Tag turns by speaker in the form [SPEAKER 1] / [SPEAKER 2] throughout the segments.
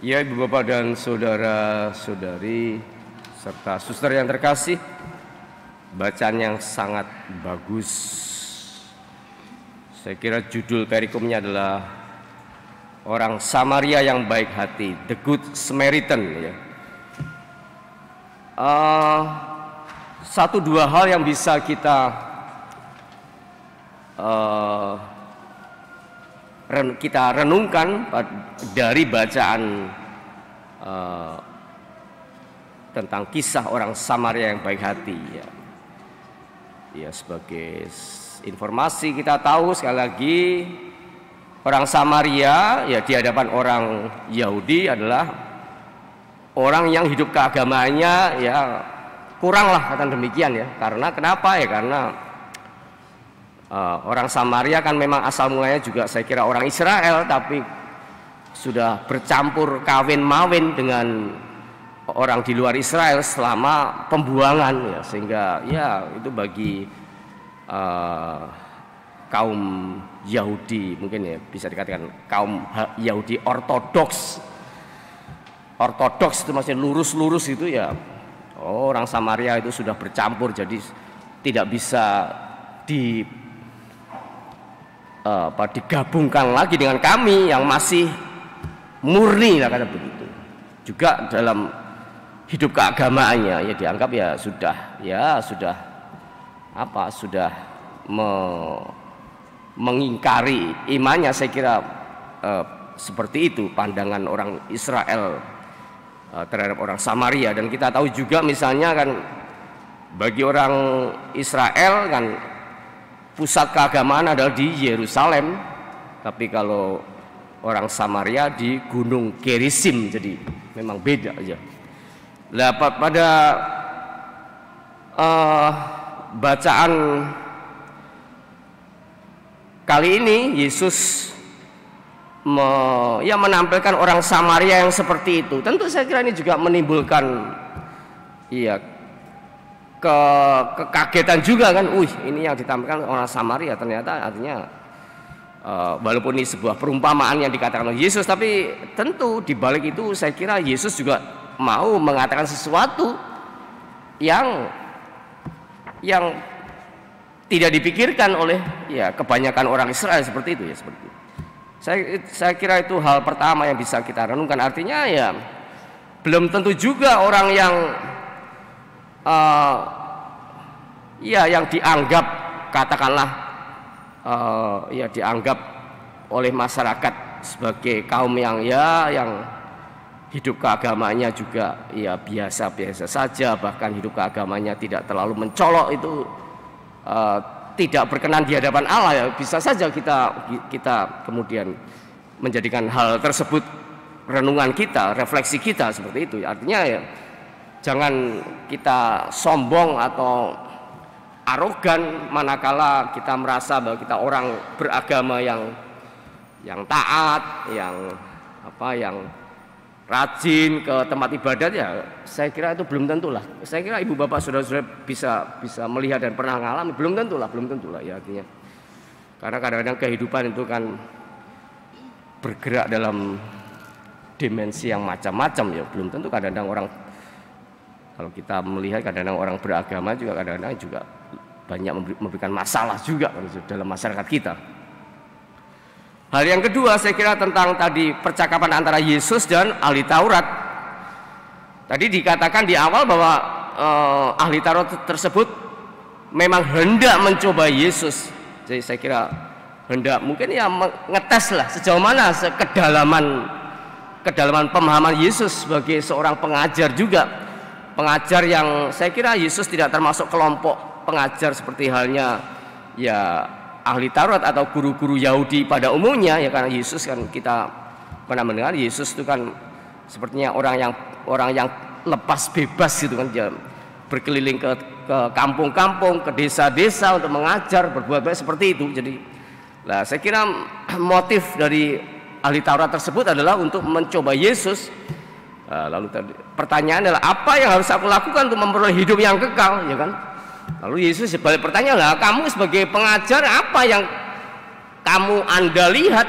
[SPEAKER 1] Ya, Ibu Bapak dan saudara-saudari serta suster yang terkasih, bacaan yang sangat bagus. Saya kira judul perikomnya adalah orang Samaria yang baik hati, The Good Samaritan. Ya. Satu dua hal yang bisa kita renungkan dari bacaan tentang kisah orang Samaria yang baik hati. Ya, sebagai informasi kita tahu sekali lagi, orang Samaria ya di hadapan orang Yahudi adalah orang yang hidup keagamaannya ya kuranglah, kata demikian ya. Karena kenapa ya? Karena orang Samaria kan memang asal mulanya juga saya kira orang Israel, tapi sudah bercampur kawin mawin dengan orang di luar Israel selama pembuangan ya, sehingga ya itu bagi kaum Yahudi mungkin ya bisa dikatakan kaum Yahudi ortodoks itu maksudnya lurus itu ya. Orang Samaria itu sudah bercampur, jadi tidak bisa digabungkan lagi dengan kami yang masih murni lah, kata begitu. Juga dalam hidup keagamaannya ya dianggap sudah mengingkari imannya. Saya kira seperti itu pandangan orang Israel terhadap orang Samaria. Dan kita tahu juga misalnya kan bagi orang Israel kan pusat keagamaan adalah di Yerusalem, tapi kalau orang Samaria di Gunung Gerizim, jadi memang beda aja. Nah, pada bacaan kali ini Yesus menampilkan orang Samaria yang seperti itu. Tentu saya kira ini juga menimbulkan kekagetan juga kan. Ini yang ditampilkan orang Samaria, ternyata artinya walaupun ini sebuah perumpamaan yang dikatakan oleh Yesus, tapi tentu di balik itu saya kira Yesus juga mau mengatakan sesuatu yang tidak dipikirkan oleh kebanyakan orang Israel seperti itu ya, seperti itu. Saya kira itu hal pertama yang bisa kita renungkan. Artinya ya belum tentu juga orang yang dianggap katakanlah dianggap oleh masyarakat sebagai kaum yang hidup keagamanya juga ya biasa-biasa saja, bahkan hidup keagamanya tidak terlalu mencolok, itu tidak berkenan di hadapan Allah ya. Bisa saja kita kemudian menjadikan hal tersebut renungan kita, refleksi kita seperti itu. Artinya ya jangan kita sombong atau arogan manakala kita merasa bahwa kita orang beragama yang taat, yang rajin ke tempat ibadat ya. Saya kira itu belum tentulah. Saya kira ibu bapak saudara-saudara bisa melihat dan pernah mengalami, belum tentulah ya artinya. Karena kadang-kadang kehidupan itu kan bergerak dalam dimensi yang macam-macam ya. Belum tentu kadang-kadang orang, kalau kita melihat kadang-kadang orang beragama juga kadang-kadang juga banyak memberikan masalah juga dalam masyarakat kita. Hal yang kedua saya kira tentang tadi percakapan antara Yesus dan ahli Taurat. Tadi dikatakan di awal bahwa ahli Taurat tersebut memang hendak mencoba Yesus. Jadi saya kira hendak mungkin ya mengetes lah sejauh mana kedalaman pemahaman Yesus sebagai seorang pengajar juga. Pengajar yang saya kira Yesus tidak termasuk kelompok pengajar seperti halnya ya ahli Taurat atau guru-guru Yahudi pada umumnya ya. Karena Yesus kan kita pernah mendengar Yesus itu kan sepertinya orang yang lepas bebas gitu kan, dia berkeliling ke kampung-kampung, ke desa-desa untuk mengajar, berbuat baik seperti itu. Jadi saya kira motif dari ahli Taurat tersebut adalah untuk mencoba Yesus. Lalu pertanyaan adalah apa yang harus aku lakukan untuk memperoleh hidup yang kekal, ya kan? Lalu Yesus balik pertanyaan, lah kamu sebagai pengajar apa yang Anda lihat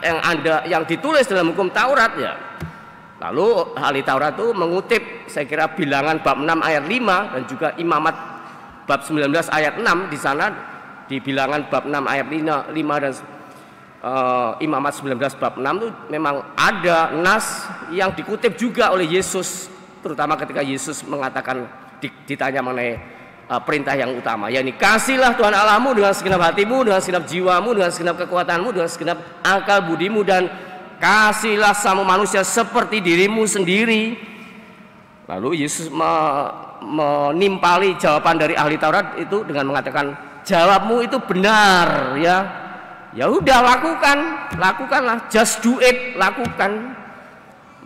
[SPEAKER 1] yang ditulis dalam hukum Taurat ya. Lalu ahli Taurat itu mengutip saya kira Bilangan bab 6 ayat 5 dan juga Imamat bab 19 ayat 6. Di sana di Bilangan bab 6 ayat 5 dan Imamat 19 bab 6 itu memang ada nas yang dikutip juga oleh Yesus, terutama ketika Yesus mengatakan ditanya mengenai perintah yang utama, yakni kasihlah Tuhan Allahmu dengan segenap hatimu, dengan segenap jiwamu, dengan segenap kekuatanmu, dengan segenap akal budimu, dan kasihlah sama manusia seperti dirimu sendiri. Lalu Yesus menimpali jawaban dari ahli Taurat itu dengan mengatakan, jawabmu itu benar ya. Ya udah, lakukanlah, just do it, lakukan.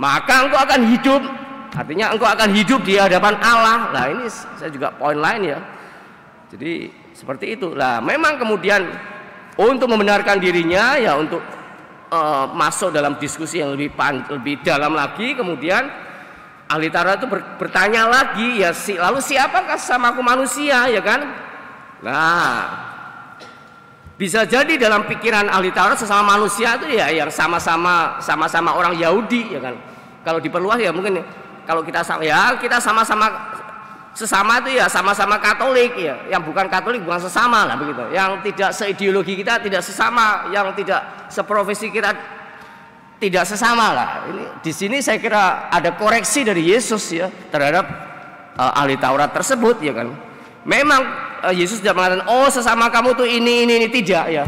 [SPEAKER 1] Maka engkau akan hidup. Artinya engkau akan hidup di hadapan Allah. Nah ini saya juga poin lain ya. Jadi seperti itu. Nah memang kemudian untuk membenarkan dirinya ya, untuk masuk dalam diskusi yang lebih dalam lagi, kemudian ahli Taurat itu bertanya lagi ya, lalu siapakah sesamaku manusia ya kan? Nah bisa jadi dalam pikiran ahli Taurat sesama manusia itu ya yang sama-sama orang Yahudi ya kan. Kalau diperluas ya mungkin kalau kita sama-sama sesama itu ya sama-sama Katolik ya. Yang bukan Katolik bukan sesama lah begitu. Yang tidak seideologi kita tidak sesama, yang tidak seprofesi kita tidak sesama lah. Ini di sini saya kira ada koreksi dari Yesus ya terhadap ahli Taurat tersebut ya kan. Memang Yesus tidak mengatakan oh sesama kamu tuh ini tidak ya.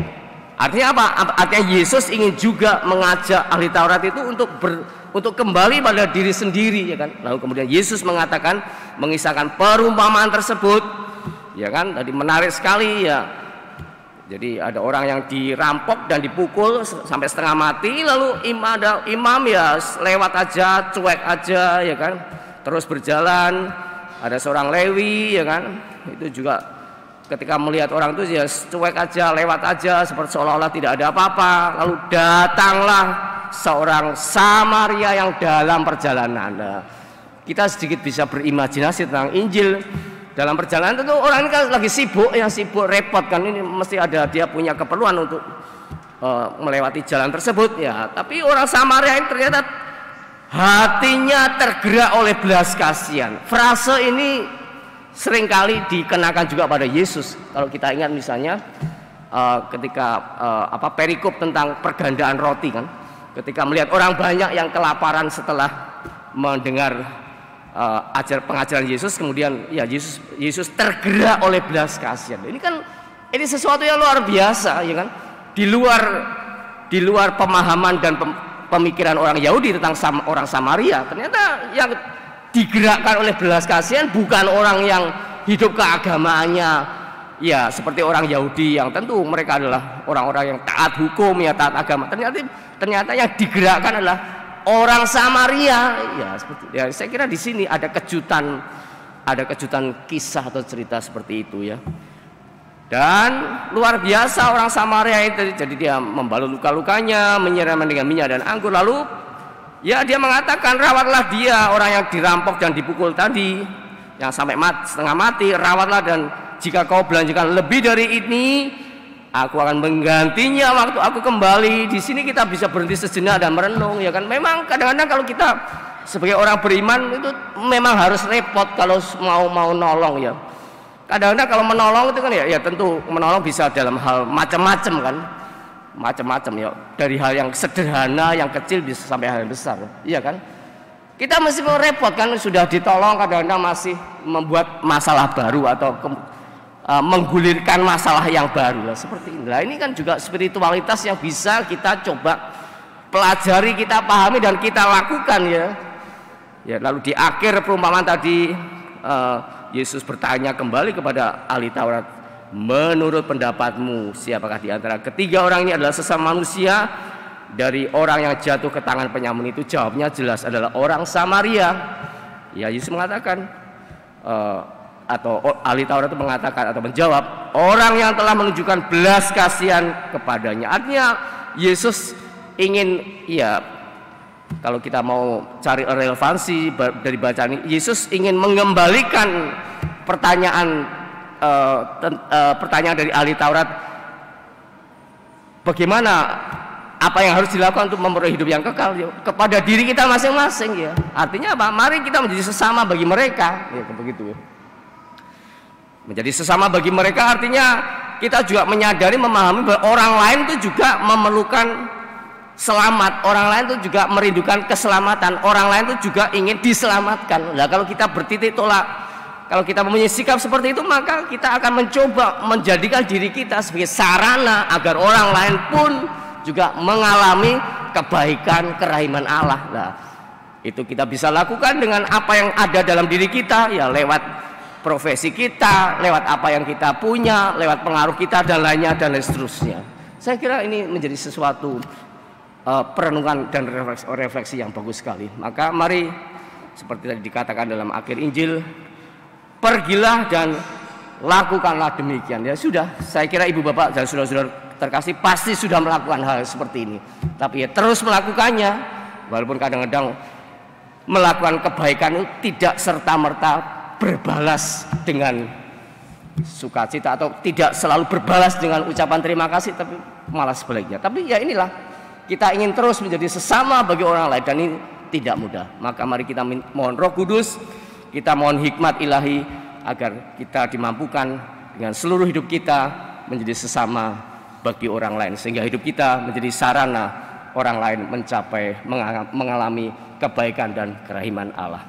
[SPEAKER 1] Artinya apa? Artinya Yesus ingin juga mengajak ahli Taurat itu untuk kembali pada diri sendiri ya kan. Lalu kemudian Yesus mengisahkan perumpamaan tersebut ya kan. Tadi menarik sekali ya. Jadi ada orang yang dirampok dan dipukul sampai setengah mati, lalu imam ya lewat aja, cuek aja ya kan. Terus berjalan, ada seorang Lewi ya kan. Itu juga ketika melihat orang itu ya cuek aja, lewat aja seperti seolah-olah tidak ada apa-apa. Lalu datanglah seorang Samaria yang dalam perjalanan. Nah, kita sedikit bisa berimajinasi tentang Injil. Dalam perjalanan tentu orang ini kan lagi sibuk repot kan, ini mesti ada dia punya keperluan untuk melewati jalan tersebut ya. Tapi orang Samaria ini ternyata hatinya tergerak oleh belas kasihan. Frase ini seringkali dikenakan juga pada Yesus. Kalau kita ingat misalnya ketika perikop tentang pergandaan roti kan, ketika melihat orang banyak yang kelaparan setelah mendengar pengajaran Yesus, kemudian ya Yesus tergerak oleh belas kasihan. Ini sesuatu yang luar biasa ya kan, di luar pemahaman dan pemikiran orang Yahudi tentang orang Samaria. Ternyata yang digerakkan oleh belas kasihan bukan orang yang hidup keagamaannya ya seperti orang Yahudi yang tentu mereka adalah orang-orang yang taat hukum ya, taat agama. Ternyata yang digerakkan adalah orang Samaria ya, seperti ya. Saya kira di sini ada kejutan kisah atau cerita seperti itu ya. Dan luar biasa orang Samaria itu, jadi dia membalut luka-lukanya, menyiramnya dengan minyak dan anggur, lalu ya dia mengatakan rawatlah dia orang yang dirampok dan dipukul tadi, yang sampai setengah mati, rawatlah, dan jika kau belanjakan lebih dari ini, aku akan menggantinya waktu aku kembali. Di sini kita bisa berhenti sejenak dan merenung ya kan. Memang kadang-kadang kalau kita sebagai orang beriman itu memang harus repot kalau mau nolong ya. Kadang-kadang kalau menolong itu kan ya tentu menolong bisa dalam hal macam-macam kan. Macam-macam ya, dari hal yang sederhana, yang kecil bisa sampai hal yang besar, iya kan? Kita mesti repot kan, sudah ditolong kadang-kadang masih membuat masalah baru atau menggulirkan masalah yang baru lah, seperti ini. Nah, ini kan juga spiritualitas yang bisa kita coba pelajari, kita pahami dan kita lakukan ya. Ya, lalu di akhir perumpamaan tadi Yesus bertanya kembali kepada ahli Taurat, menurut pendapatmu siapakah di antara ketiga orang ini adalah sesama manusia dari orang yang jatuh ke tangan penyamun itu? Jawabnya jelas adalah orang Samaria. Ya, Yesus mengatakan atau ahli Taurat itu mengatakan atau menjawab, orang yang telah menunjukkan belas kasihan kepadanya. Artinya Yesus ingin ya, kalau kita mau cari relevansi dari bacaan ini, Yesus ingin mengembalikan pertanyaan dari ahli Taurat, bagaimana apa yang harus dilakukan untuk memperoleh hidup yang kekal? Ya, kepada diri kita masing-masing ya. Artinya apa? Mari kita menjadi sesama bagi mereka. Ya, begitu ya. Menjadi sesama bagi mereka artinya kita juga menyadari, memahami bahwa orang lain itu juga memerlukan selamat, orang lain itu juga merindukan keselamatan, orang lain itu juga ingin diselamatkan. Nah, kalau kita bertitik tolak, kalau kita mempunyai sikap seperti itu, maka kita akan mencoba menjadikan diri kita sebagai sarana agar orang lain pun juga mengalami kebaikan, kerahiman Allah. Nah, itu kita bisa lakukan dengan apa yang ada dalam diri kita, ya lewat profesi kita, lewat apa yang kita punya, lewat pengaruh kita dan lainnya dan lain seterusnya. Saya kira ini menjadi sesuatu perenungan dan refleksi yang bagus sekali. Maka mari seperti tadi dikatakan dalam akhir Injil, pergilah dan lakukanlah demikian. Ya sudah, saya kira ibu bapak dan saudara-saudara terkasih pasti sudah melakukan hal seperti ini. Tapi ya terus melakukannya, walaupun kadang-kadang melakukan kebaikan itu tidak serta-merta berbalas dengan sukacita atau tidak selalu berbalas dengan ucapan terima kasih, tapi malah sebaliknya. Tapi ya inilah, kita ingin terus menjadi sesama bagi orang lain dan ini tidak mudah. Maka mari kita mohon Roh Kudus, kita mohon hikmat ilahi agar kita dimampukan dengan seluruh hidup kita menjadi sesama bagi orang lain, sehingga hidup kita menjadi sarana orang lain mengalami kebaikan dan kerahiman Allah.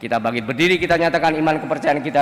[SPEAKER 1] Kita bangkit berdiri, kita nyatakan iman kepercayaan kita.